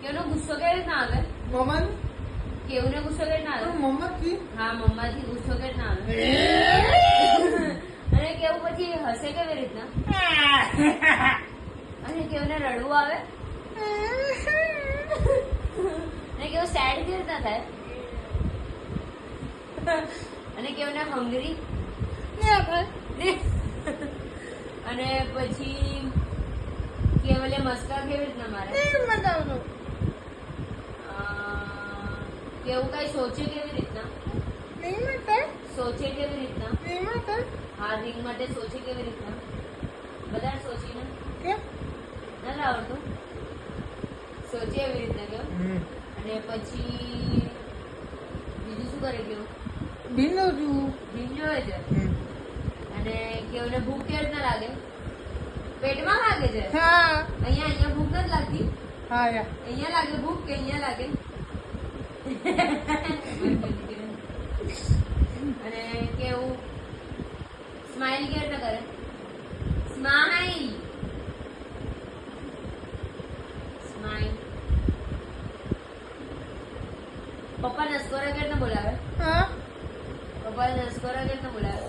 કેવનો ગુસ્સો કેવી રીતના આવે? મમ્મા કેવને ગુસ્સો કેવી રીતના આવે? મમ્મા થી હા, મમ્માથી ગુસ્સો કેવી રીતના આવે? અને કેવું પછી હસે કેવી રીતના? અને કેવને રડવું આવે? અને કેવું સેડ કેવી રીતના થાય? અને કેવને હંગરી? અને પછી કેવલે મસ્કા કેવી રીતના મારે? કેવું કઈ સોચે કેવી રીતના? સોચે કેવી રીતના? હા, રિંગ માટે સોચે કેવી રીતના? બધા સોચીને નથી આવડતું? સોચે એવી રીતના કેવું? અને પછી બીજું શું કરે કેવું? ભીનો છું ભીમ જોવે છે. અને કેવને ભૂખ કેવી રીતના લાગે? પેટમાં લાગે છે? હા અહીંયા ભૂખ નથી લાગતી? હા યા અહીંયા લાગે ભૂખ કે અહીંયા લાગે? અને કેવું સ્માઈલ કેવી રીતના કરે? Smile smile. પપ્પા નસ્કોરા કેવી રીતના બોલાવે? હા પપ્પા નસ્કોરા કેવી રીતના બોલાવે?